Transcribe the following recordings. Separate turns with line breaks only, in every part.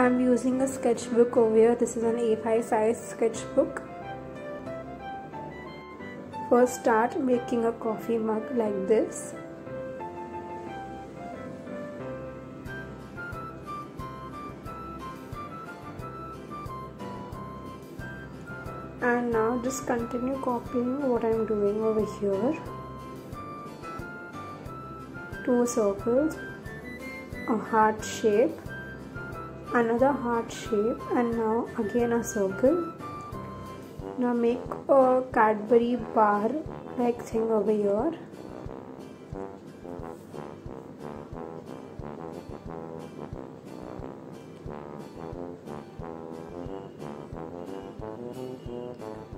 I'm using a sketchbook over here. This is an A5 size sketchbook. First start making a coffee mug like this. And now just continue copying what I'm doing over here. 2 circles, a heart shape, another heart shape, and now again a circle. Now make a Cadbury bar like thing over here.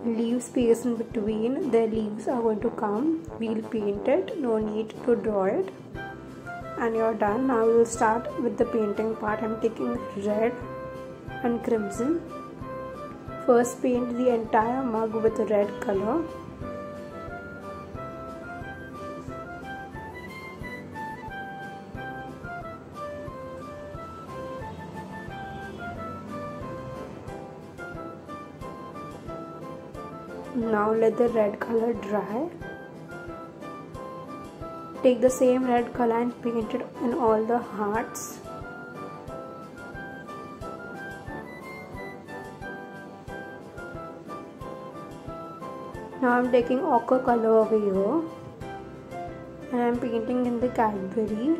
Leave space in between, the leaves are going to come. We'll paint it, no need to draw it. And you're done. Now we'll start with the painting part. I'm taking red and crimson. First paint the entire mug with red color. Now let the red color dry. Take the same red color and paint it in all the hearts. Now I'm taking ochre color over here and I'm painting in the Cadbury.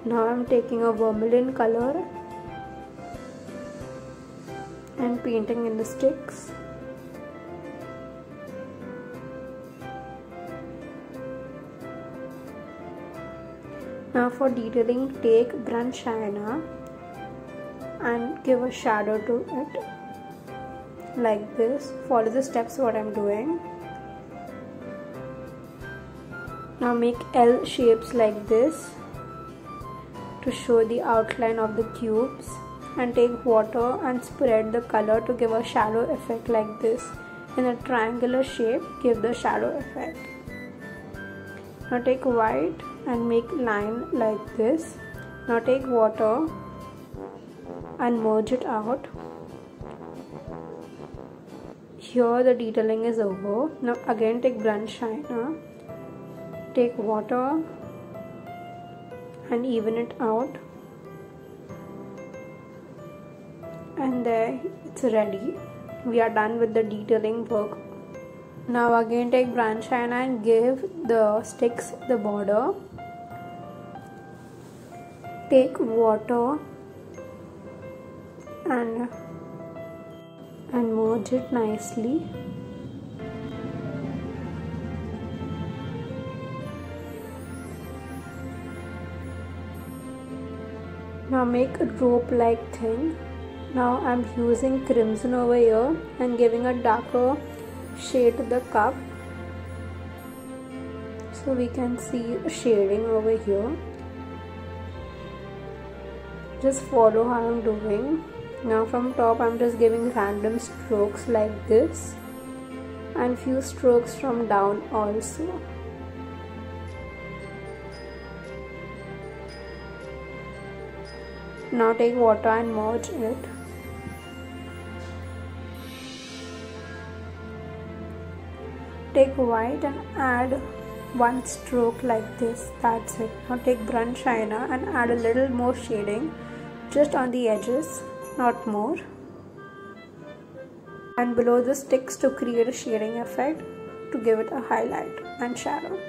Now I'm taking a vermilion color and painting in the sticks. Now for detailing, take burnt sienna and give a shadow to it like this. Follow the steps what I'm doing. Now make L shapes like this to show the outline of the cubes, and take water and spread the color to give a shadow effect like this. In a triangular shape, give the shadow effect. Now take white and make line like this. Now take water and merge it out. Here the detailing is over. Now again take burnt sienna, take water and even it out, and there it's ready. We are done with the detailing work. Now again take burnt sienna and give the sticks the border. Take water and merge it nicely. Now make a rope like thing. Now I'm using crimson over here and giving a darker shade to the cup so we can see a shading over here. Just follow how I'm doing. Now from top I'm just giving random strokes like this and few strokes from down also. Now take water and merge it. Take white and add one stroke like this. That's it. Now take burnt sienna and add a little more shading just on the edges, not more. And below the sticks to create a shading effect to give it a highlight and shadow.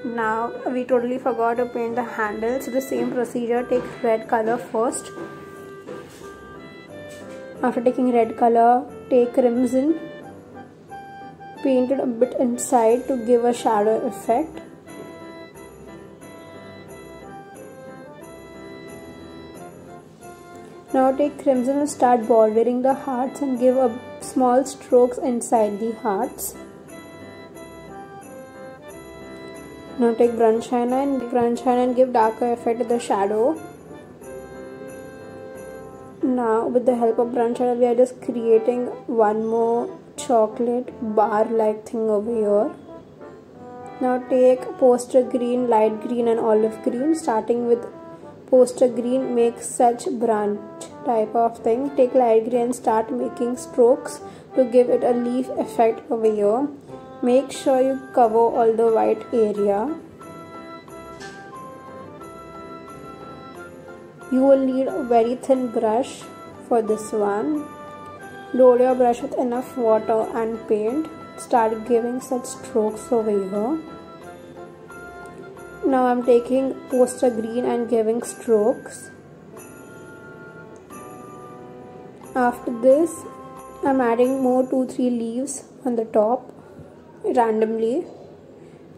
Now we totally forgot to paint the handle, so the same procedure, take red color first. After taking red color, take crimson, paint it a bit inside to give a shadow effect. Now take crimson and start bordering the hearts and give a small strokes inside the hearts. Now take burnt sienna and give darker effect to the shadow. Now with the help of brunch eyeliner, we are just creating one more chocolate bar like thing over here. Now take poster green, light green and olive green. Starting with poster green, make such branch type of thing. Take light green and start making strokes to give it a leaf effect over here. Make sure you cover all the white area. You will need a very thin brush for this one. Load your brush with enough water and paint. Start giving such strokes over here. Now I'm taking poster green and giving strokes. After this, I'm adding more 2-3 leaves on the top randomly.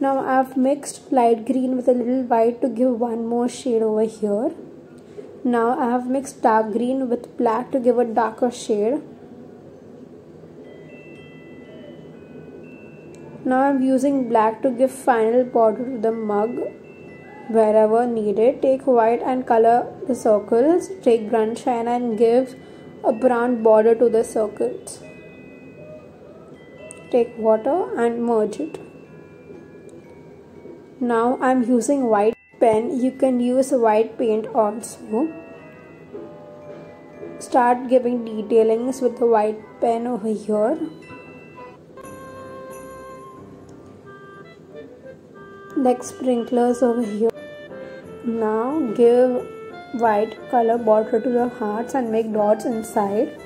Now I've mixed light green with a little white to give one more shade over here. Now I have mixed dark green with black to give a darker shade. Now I'm using black to give final border to the mug wherever needed. Take white and color the circles. Take brunch eyeliner and give a brown border to the circles. Take water and merge it. Now I'm using white pen. You can use white paint also. Start giving detailings with the white pen over here. Like sprinklers over here. Now give white color border to the hearts and make dots inside.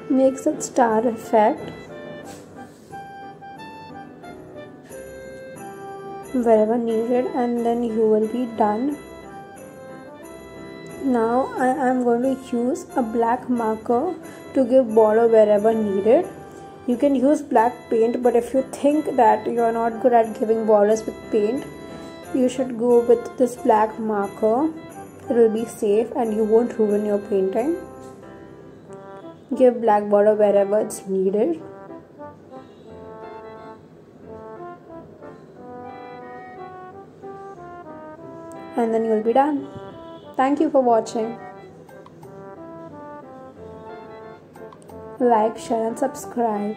Make such star effect wherever needed, and then you will be done. Now I am going to use a black marker to give border wherever needed. You can use black paint, but if you think that you are not good at giving borders with paint, you should go with this black marker. It will be safe and you won't ruin your painting. Give black border wherever it's needed. And then you will be done. Thank you for watching. Like, share and subscribe.